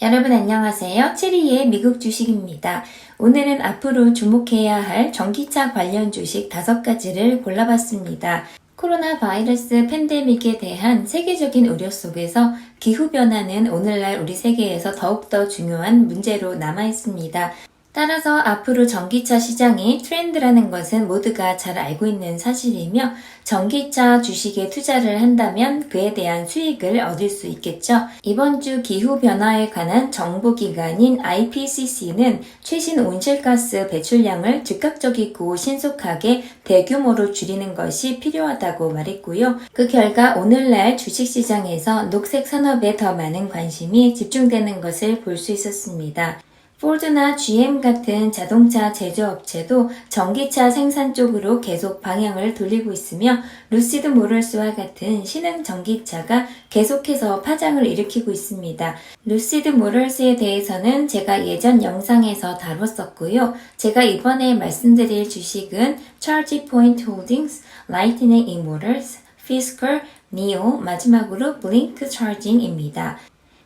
여러분 안녕하세요. 체리의 미국 주식입니다. 오늘은 앞으로 주목해야 할 전기차 관련 주식 5가지를 골라봤습니다. 코로나 바이러스 팬데믹에 대한 세계적인 우려 속에서 기후변화는 오늘날 우리 세계에서 더욱더 중요한 문제로 남아있습니다. 따라서 앞으로 전기차 시장이 트렌드라는 것은 모두가 잘 알고 있는 사실이며 전기차 주식에 투자를 한다면 그에 대한 수익을 얻을 수 있겠죠. 이번 주 기후변화에 관한 정보기관인 IPCC는 최신 온실가스 배출량을 즉각적이고 신속하게 대규모로 줄이는 것이 필요하다고 말했고요. 그 결과 오늘날 주식시장에서 녹색 산업에 더 많은 관심이 집중되는 것을 볼 수 있었습니다. 포드나 GM 같은 자동차 제조업체도 전기차 생산 쪽으로 계속 방향을 돌리고 있으며 루시드 모럴스와 같은 신흥 전기차가 계속해서 파장을 일으키고 있습니다. 루시드 모럴스에 대해서는 제가 예전 영상에서 다뤘었고요. 제가 이번에 말씀드릴 주식은 ChargePoint Holdings, Lightning eMotors, Fisker, NIO, 마지막으로 Blink Charging입니다.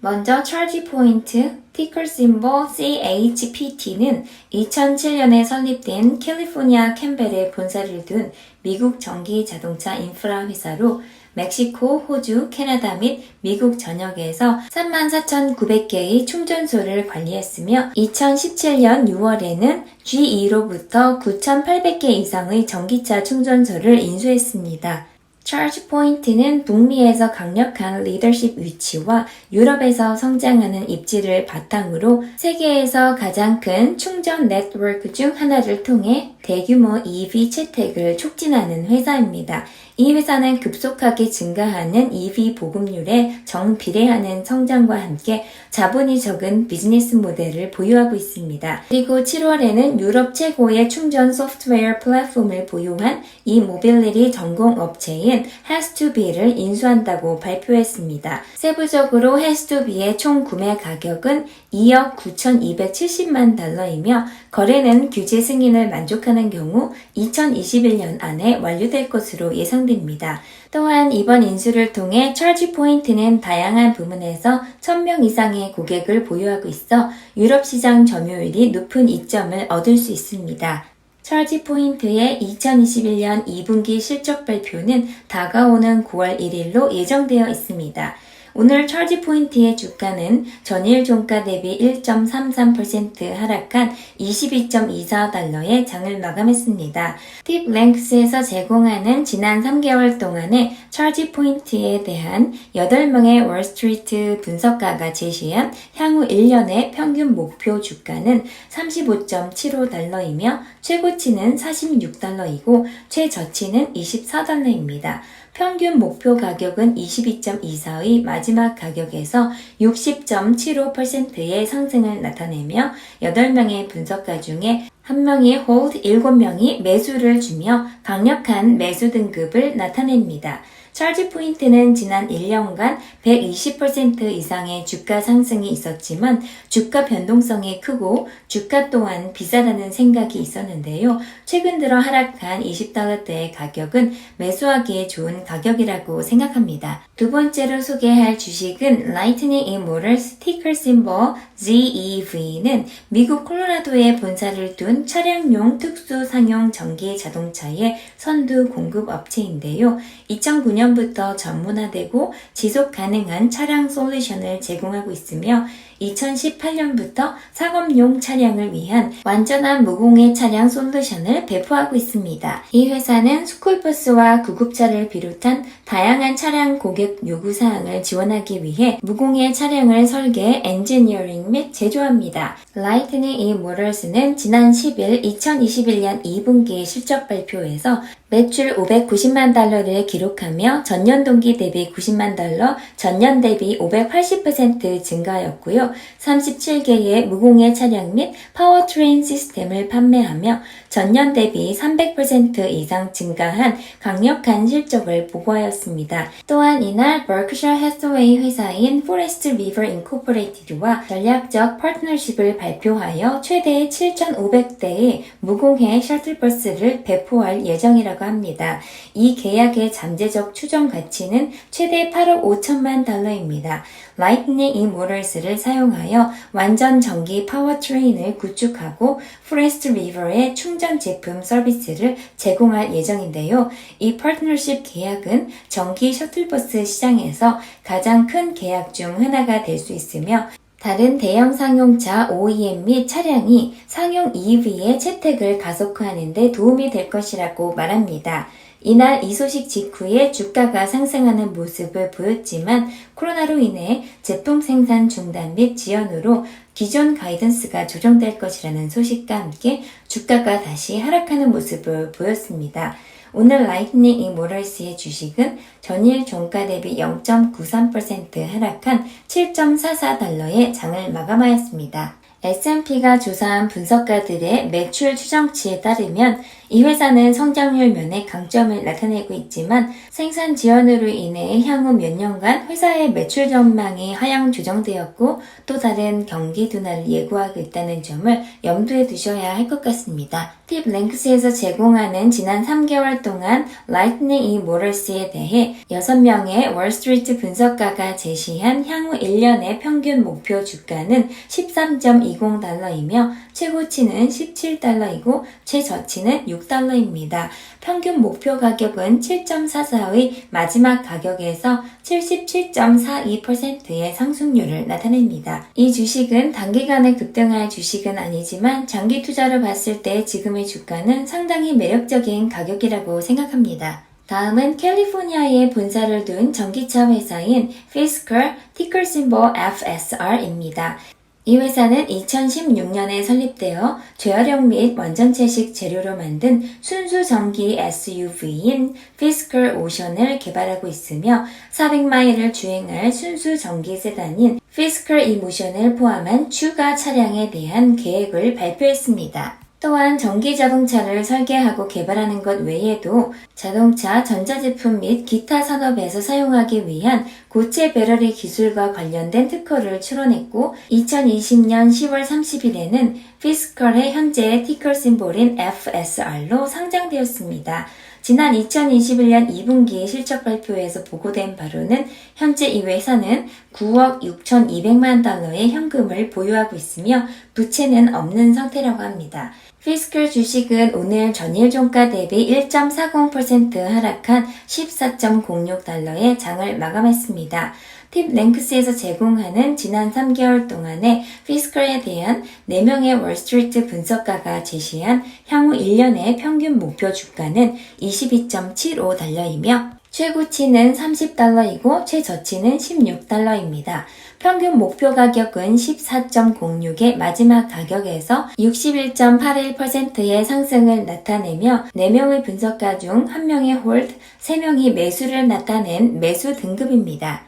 먼저 ChargePoint, 티커 심볼 CHPT는 2007년에 설립된 캘리포니아 캠벨에 본사를 둔 미국 전기 자동차 인프라 회사로 멕시코, 호주, 캐나다 및 미국 전역에서 34,900개의 충전소를 관리했으며 2017년 6월에는 GE로부터 9,800개 이상의 전기차 충전소를 인수했습니다. ChargePoint는 북미에서 강력한 리더십 위치와 유럽에서 성장하는 입지를 바탕으로 세계에서 가장 큰 충전 네트워크 중 하나를 통해 대규모 EV 채택을 촉진하는 회사입니다. 이 회사는 급속하게 증가하는 EV 보급률에 정비례하는 성장과 함께 자본이 적은 비즈니스 모델을 보유하고 있습니다. 그리고 7월에는 유럽 최고의 충전 소프트웨어 플랫폼을 보유한 이모빌리티 전공 업체인 has2be를 인수한다고 발표했습니다. 세부적으로 has2be의 총 구매 가격은 2억 9,270만 달러이며 거래는 규제 승인을 만족하는 경우 2021년 안에 완료될 것으로 예상됩니다. 또한 이번 인수를 통해 ChargePoint는 다양한 부문에서 1,000명 이상의 고객을 보유하고 있어 유럽 시장 점유율이 높은 이점을 얻을 수 있습니다. ChargePoint의 2021년 2분기 실적 발표는 다가오는 9월 1일로 예정되어 있습니다. 오늘 ChargePoint의 주가는 전일 종가 대비 1.33% 하락한 22.24달러에 장을 마감했습니다. 팁랭크스에서 제공하는 지난 3개월 동안의 ChargePoint에 대한 8명의 월스트리트 분석가가 제시한 향후 1년의 평균 목표 주가는 35.75달러이며 최고치는 46달러이고 최저치는 24달러입니다. 평균 목표 가격은 22.24의 마지막 가격에서 60.75%의 상승을 나타내며 8명의 분석가 중에 1명이 홀드, 7명이 매수를 주며 강력한 매수 등급을 나타냅니다. ChargePoint는 지난 1년간 120% 이상의 주가 상승이 있었지만 주가 변동성이 크고 주가 또한 비싸다는 생각이 있었는데요. 최근 들어 하락한 20달러대의 가격은 매수하기에 좋은 가격이라고 생각합니다. 두 번째로 소개할 주식은 Lightning eMotors, 티커 심볼 ZEV는 미국 콜로라도에 본사를 둔 차량용 특수 상용 전기 자동차의 선두 공급 업체인데요. 2009년부터 전문화되고 지속 가능한 차량 솔루션을 제공하고 있으며 2018년부터 상업용 차량을 위한 완전한 무공해 차량 솔루션을 배포하고 있습니다. 이 회사는 스쿨버스와 구급차를 비롯한 다양한 차량 고객 요구사항을 지원하기 위해 무공해 차량을 설계, 엔지니어링 및 제조합니다. Lightning eMotors는 지난 10일 2021년 2분기 실적 발표에서 매출 590만 달러를 기록하며 전년 동기 대비 90만 달러, 전년 대비 580% 증가하였고요. 37개의 무공해 차량 및 파워트레인 시스템을 판매하며 전년 대비 300% 이상 증가한 강력한 실적을 보고하였습니다. 또한 이날 버크셔 해서웨이 회사인 포레스트 리버 인코퍼레이티드와 전략적 파트너십을 발표하여 최대 7,500대의 무공해 셔틀버스를 배포할 예정이라고 합니다. 이 계약의 잠재적 추정 가치는 최대 8억 5천만 달러입니다. 라이트닝 이모럴스를 사용하여 완전 전기 파워트레인을 구축하고 포레스트 리버의 충전 제품 서비스를 제공할 예정인데요. 이 파트너십 계약은 전기 셔틀버스 시장에서 가장 큰 계약 중 하나가 될 수 있으며 다른 대형 상용차 OEM 및 차량이 상용 EV의 채택을 가속화하는 데 도움이 될 것이라고 말합니다. 이날 이 소식 직후에 주가가 상승하는 모습을 보였지만 코로나로 인해 제품 생산 중단 및 지연으로 기존 가이던스가 조정될 것이라는 소식과 함께 주가가 다시 하락하는 모습을 보였습니다. 오늘 라이트닝 이모럴스의 주식은 전일 종가 대비 0.93% 하락한 7.44달러의 장을 마감하였습니다. S&P가 조사한 분석가들의 매출 추정치에 따르면 이 회사는 성장률 면에 강점을 나타내고 있지만 생산 지연으로 인해 향후 몇 년간 회사의 매출 전망이 하향 조정되었고 또 다른 경기 둔화를 예고하고 있다는 점을 염두에 두셔야 할 것 같습니다. 팁 랭크스에서 제공하는 지난 3개월 동안 라이트닝 이모럴스에 대해 6명의 월스트리트 분석가가 제시한 향후 1년의 평균 목표 주가는 13.20달러이며 최고치는 17달러이고 최저치는 6달러입니다. 평균 목표 가격은 7.44의 마지막 가격에서 77.42%의 상승률을 나타냅니다. 이 주식은 단기간에 급등할 주식은 아니지만 장기 투자로 봤을 때 지금의 주가는 상당히 매력적인 가격이라고 생각합니다. 다음은 캘리포니아에 본사를 둔 전기차 회사인 피스컬 티커 심볼 FSR입니다. 이 회사는 2016년에 설립되어 재활용 및 완전체식 재료로 만든 순수 전기 SUV인 피스컬 오션을 개발하고 있으며 400마일을 주행할 순수 전기 세단인 피스컬 이모션을 포함한 추가 차량에 대한 계획을 발표했습니다. 또한 전기 자동차를 설계하고 개발하는 것 외에도 자동차, 전자제품 및 기타 산업에서 사용하기 위한 고체 배터리 기술과 관련된 특허를 출원했고 2020년 10월 30일에는 피스컬의 현재의 티커 심볼인 FSR로 상장되었습니다. 지난 2021년 2분기 실적 발표에서 보고된 바로는 현재 이 회사는 9억 6,200만 달러의 현금을 보유하고 있으며 부채는 없는 상태라고 합니다. 피스컬 주식은 오늘 전일 종가 대비 1.40% 하락한 14.06달러의 장을 마감했습니다. 팁 랭크스에서 제공하는 지난 3개월 동안의 피스컬에 대한 4명의 월스트리트 분석가가 제시한 향후 1년의 평균 목표 주가는 22.75달러이며 최고치는 30달러이고 최저치는 16달러입니다. 평균 목표 가격은 14.06의 마지막 가격에서 61.81%의 상승을 나타내며 4명의 분석가 중 1명의 홀드, 3명이 매수를 나타낸 매수 등급입니다.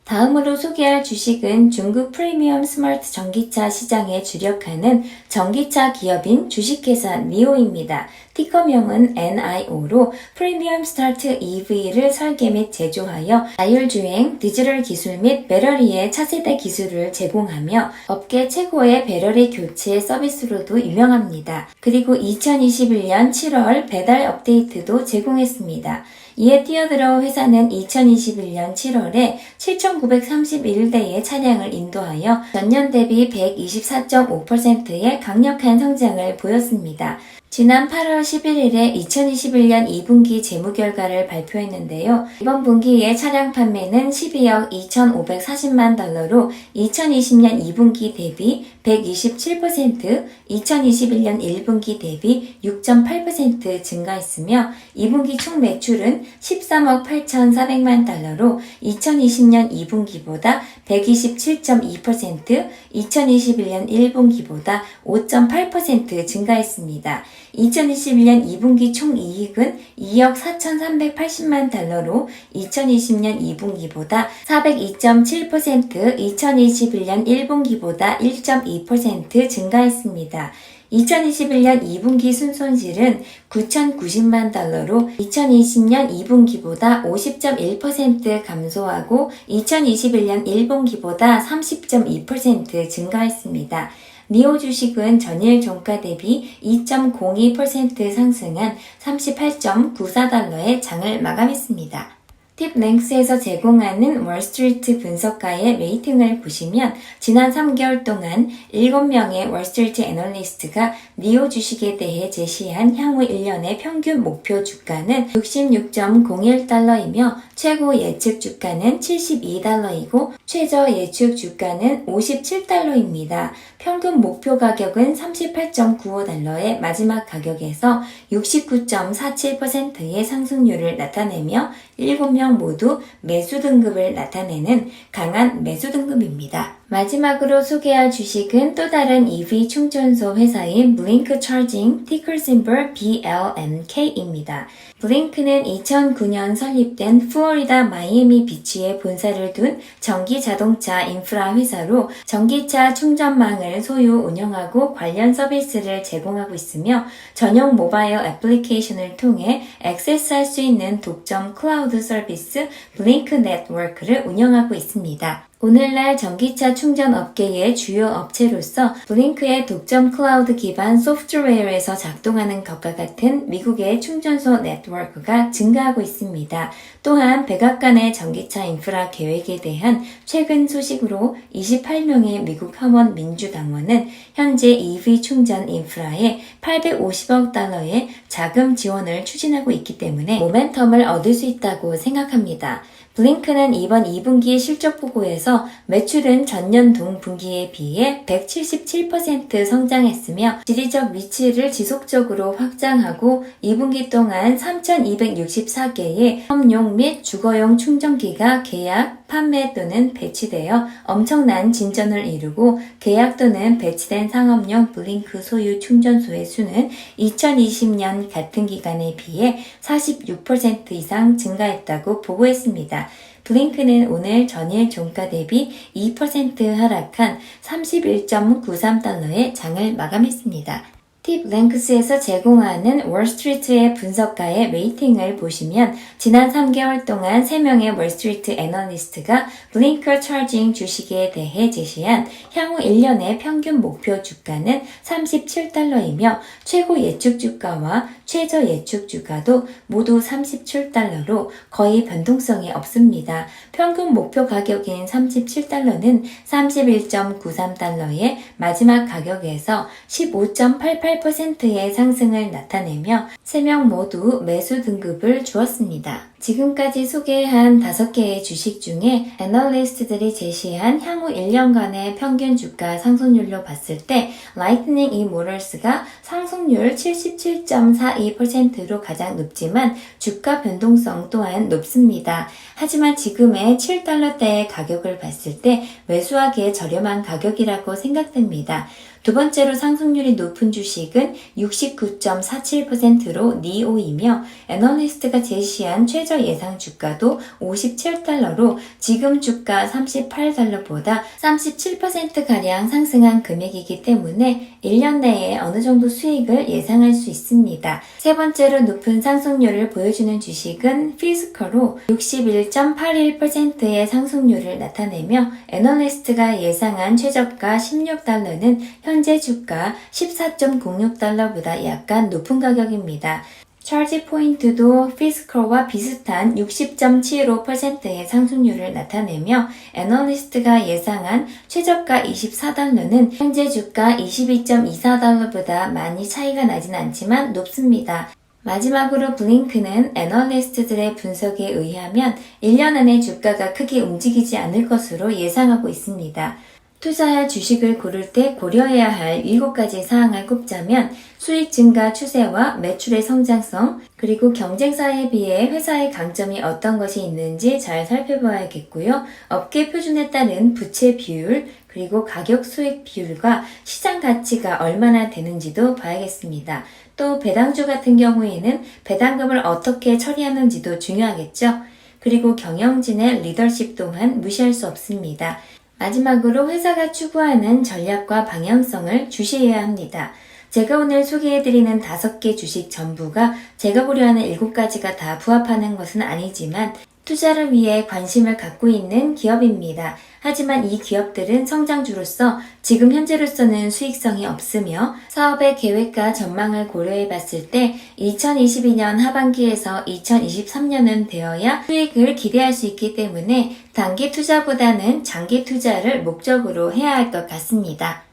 다음으로 소개할 주식은 중국 프리미엄 스마트 전기차 시장에 주력하는 전기차 기업인 주식회사 니오입니다. 티커명은 NIO로 프리미엄 스타트 EV를 설계 및 제조하여 자율주행, 디지털 기술 및 배터리의 차세대 기술을 제공하며 업계 최고의 배터리 교체 서비스로도 유명합니다. 그리고 2021년 7월 배달 업데이트도 제공했습니다. 이에 뛰어들어 회사는 2021년 7월에 7,931대의 차량을 인도하여 전년 대비 124.5%의 강력한 성장을 보였습니다. 지난 8월 11일에 2021년 2분기 재무결과를 발표했는데요. 이번 분기의 차량 판매는 12억 2,540만 달러로 2020년 2분기 대비 127%, 2021년 1분기 대비 6.8% 증가했으며 2분기 총 매출은 13억 8,400만 달러로 2020년 2분기보다 127.2%, 2021년 1분기보다 5.8% 증가했습니다. 2021년 2분기 총 이익은 2억 4,380만 달러로 2020년 2분기보다 402.7%, 2021년 1분기보다 1.2% 증가했습니다. 2021년 2분기 순손실은 9,090만 달러로 2020년 2분기보다 50.1% 감소하고 2021년 1분기보다 30.2% 증가했습니다. 니오 주식은 전일 종가 대비 2.02% 상승한 38.94달러에 장을 마감했습니다. 팁랭스에서 제공하는 월스트리트 분석가의 레이팅을 보시면 지난 3개월 동안 7명의 월스트리트 애널리스트가 니오 주식에 대해 제시한 향후 1년의 평균 목표 주가는 66.01달러이며 최고 예측 주가는 72달러이고 최저 예측 주가는 57달러입니다. 평균 목표 가격은 38.95달러의 마지막 가격에서 69.47%의 상승률을 나타내며 7명 모두 매수 등급을 나타내는 강한 매수 등급입니다. 마지막으로 소개할 주식은 또 다른 EV 충전소 회사인 블링크 차징 티cker 심벌 BLNK입니다. 블링크는 2009년 설립된 플로리다 마이애미 비치에 본사를 둔 전기 자동차 인프라 회사로 전기차 충전망을 소유 운영하고 관련 서비스를 제공하고 있으며 전용 모바일 애플리케이션을 통해 액세스할 수 있는 독점 클라우드 서비스 블링크 네트워크를 운영하고 있습니다. 오늘날 전기차 충전 업계의 주요 업체로서 블링크의 독점 클라우드 기반 소프트웨어에서 작동하는 것과 같은 미국의 충전소 네트워크가 증가하고 있습니다. 또한 백악관의 전기차 인프라 계획에 대한 최근 소식으로 28명의 미국 하원 민주당원은 현재 EV 충전 인프라에 850억 달러의 자금 지원을 추진하고 있기 때문에 모멘텀을 얻을 수 있다고 생각합니다. 블링크는 이번 2분기 실적 보고에서 매출은 전년 동분기에 비해 177% 성장했으며 지리적 위치를 지속적으로 확장하고 2분기 동안 3,264개의 업용 및 주거용 충전기가 계약, 판매 또는 배치되어 엄청난 진전을 이루고 계약 또는 배치된 상업용 블링크 소유 충전소의 수는 2020년 같은 기간에 비해 46% 이상 증가했다고 보고했습니다. 블링크는 오늘 전일 종가 대비 2% 하락한 31.93달러에 장을 마감했습니다. 팁랭크스에서 제공하는 월스트리트의 분석가의 레이팅을 보시면 지난 3개월 동안 3명의 월스트리트 애널리스트가 블링크 차징 주식에 대해 제시한 향후 1년의 평균 목표 주가는 37달러이며 최고 예측 주가와 최저 예측 주가도 모두 37달러로 거의 변동성이 없습니다. 평균 목표 가격인 37달러는 31.93달러의 마지막 가격에서 15.88%의 상승을 나타내며 3명 모두 매수 등급을 주었습니다. 지금까지 소개한 5개의 주식 중에 애널리스트들이 제시한 향후 1년간의 평균 주가 상승률로 봤을 때 라이트닝 이모럴스가 상승률 77.42%로 가장 높지만 주가 변동성 또한 높습니다. 하지만 지금의 7달러대의 가격을 봤을 때 매수하기에 저렴한 가격이라고 생각됩니다. 두 번째로 상승률이 높은 주식은 69.47%로 니오이며 애널리스트가 제시한 최저 예상 주가도 57달러로 지금 주가 38달러보다 37%가량 상승한 금액이기 때문에 1년 내에 어느 정도 수익을 예상할 수 있습니다. 세 번째로 높은 상승률을 보여주는 주식은 피스커로 61.81%의 상승률을 나타내며 애널리스트가 예상한 최저가 16달러는 현재 주가 14.06달러보다 약간 높은 가격입니다. 찰지 포인트도 피스컬과 비슷한 60.75%의 상승률을 나타내며 애널리스트가 예상한 최저가 24달러는 현재 주가 22.24달러보다 많이 차이가 나진 않지만 높습니다. 마지막으로 블링크는 애널리스트들의 분석에 의하면 1년 안에 주가가 크게 움직이지 않을 것으로 예상하고 있습니다. 투자할 주식을 고를 때 고려해야 할 7가지 사항을 꼽자면 수익 증가 추세와 매출의 성장성, 그리고 경쟁사에 비해 회사의 강점이 어떤 것이 있는지 잘 살펴봐야겠고요. 업계 표준에 따른 부채 비율, 그리고 가격 수익 비율과 시장 가치가 얼마나 되는지도 봐야겠습니다. 또 배당주 같은 경우에는 배당금을 어떻게 처리하는지도 중요하겠죠. 그리고 경영진의 리더십 또한 무시할 수 없습니다. 마지막으로 회사가 추구하는 전략과 방향성을 주시해야 합니다. 제가 오늘 소개해드리는 5개 주식 전부가 제가 보려하는 7가지가 다 부합하는 것은 아니지만 투자를 위해 관심을 갖고 있는 기업입니다. 하지만 이 기업들은 성장주로서 지금 현재로서는 수익성이 없으며 사업의 계획과 전망을 고려해 봤을 때 2022년 하반기에서 2023년은 되어야 수익을 기대할 수 있기 때문에 단기 투자보다는 장기 투자를 목적으로 해야 할 것 같습니다.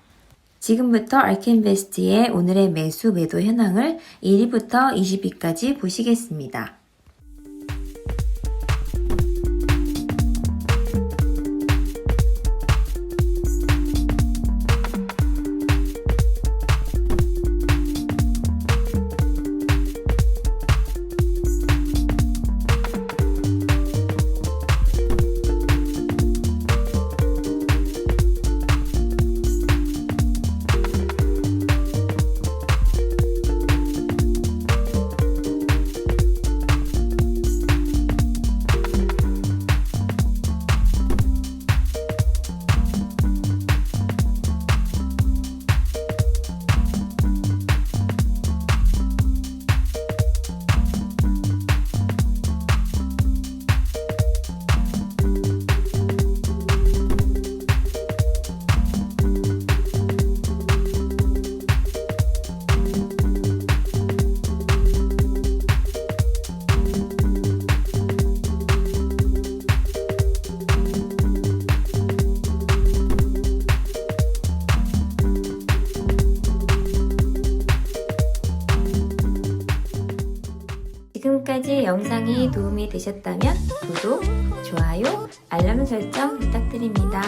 지금부터 알케인베스트의 오늘의 매수 매도 현황을 1위부터 20위까지 보시겠습니다. 지금까지 영상이 도움이 되셨다면 구독, 좋아요, 알람 설정 부탁드립니다.